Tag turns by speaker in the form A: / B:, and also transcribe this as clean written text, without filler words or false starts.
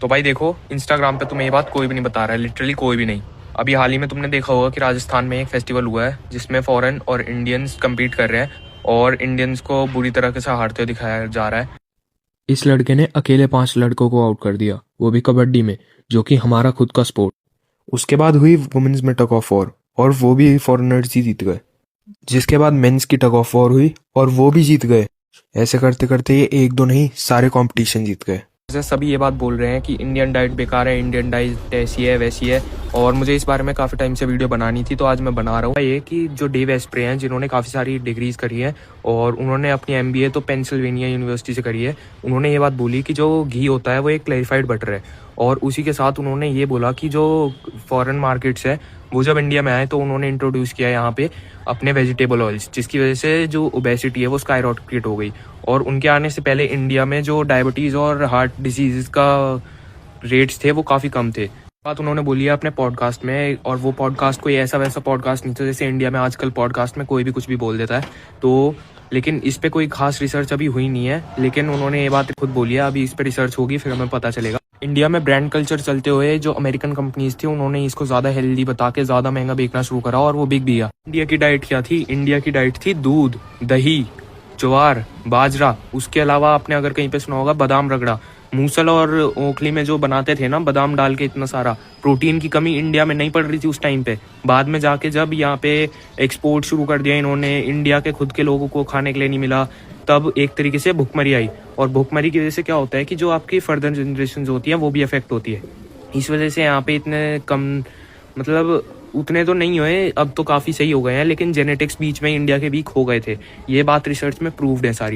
A: तो भाई देखो, इंस्टाग्राम पे तुम्हें ये बात कोई भी नहीं बता रहा है, लिटरली कोई भी नहीं। अभी हाल ही में तुमने देखा होगा कि राजस्थान में एक फेस्टिवल हुआ है जिसमें फॉरेन और इंडियंस कम्पीट कर रहे हैं और इंडियंस को बुरी तरह से हारते हुए दिखाया जा रहा है। इस लड़के ने अकेले 5 लड़कों को आउट कर दिया, वो भी कबड्डी में, जो कि हमारा खुद का स्पोर्ट। उसके बाद हुई वुमेन्स में टग ऑफ वॉर और वो भी फॉरेनर्स ही जीत गए। जिसके बाद मेंस की टग ऑफ वॉर हुई और वो भी जीत गए। ऐसे करते करते ये एक दो नहीं, सारे कंपटीशन जीत गए। सभी ये बात बोल रहे हैं कि इंडियन डाइट बेकार है, इंडियन डाइट ऐसी है वैसी है, और मुझे इस बारे में काफ़ी टाइम से वीडियो बनानी थी, तो आज मैं बना रहा हूँ। ये कि जो डेव एस्प्रे हैं, जिन्होंने काफ़ी सारी डिग्रीज करी है और उन्होंने अपनी MBA तो पेंसिल्वेनिया यूनिवर्सिटी से करी है, उन्होंने ये बात बोली कि जो घी होता है वो एक क्लैरिफाइड बटर है। और उसी के साथ उन्होंने ये बोला कि जो फॉरेन मार्केट्स है वो जब इंडिया में आए तो उन्होंने इंट्रोड्यूस किया यहाँ पे अपने वेजिटेबल ऑयल्स, जिसकी वजह से जो ओबेसिटी है वो स्काईरॉकेट हो गई। और उनके आने से पहले इंडिया में जो डायबिटीज़ और हार्ट डिजीज़ का रेट्स थे वो काफ़ी कम थे। बात उन्होंने बोली है अपने पॉडकास्ट में, और वो पॉडकास्ट कोई ऐसा वैसा पॉडकास्ट नहीं था जैसे इंडिया में आजकल पॉडकास्ट में कोई भी कुछ भी बोल देता है। तो लेकिन इस पे कोई खास रिसर्च अभी हुई नहीं है, लेकिन उन्होंने ये बात खुद बोली है। अभी इस पे रिसर्च होगी, फिर हमें पता चलेगा। इंडिया में ब्रांड कल्चर चलते हुए जो अमेरिकन कंपनीज थी उन्होंने इसको ज़्यादा हेल्दी बता के ज़्यादा महंगा बेचना शुरू करा और वो बिक भी गया। इंडिया की डाइट क्या थी? इंडिया की डाइट थी दूध, दही, ज्वार, बाजरा। उसके अलावा आपने अगर कहीं पे सुना होगा बादाम रगड़ा। मूसल और ओखली में जो बनाते थे ना बादाम डाल के, इतना सारा प्रोटीन की कमी इंडिया में नहीं पड़ रही थी उस टाइम पे। बाद में जाके जब यहाँ पे एक्सपोर्ट शुरू कर दिया इन्होंने, इंडिया के खुद के लोगों को खाने के लिए नहीं मिला, तब एक तरीके से भुखमरी आई। और भुखमरी की वजह से क्या होता है कि जो आपकी फर्दर जनरेशन होती है वो भी अफेक्ट होती है। इस वजह से यहाँ पे इतने कम, मतलब उतने तो नहीं हुए, अब तो काफ़ी सही हो गए हैं, लेकिन जेनेटिक्स बीच में इंडिया के वीक हो गए थे। ये बात रिसर्च में प्रूव्ड है सारी।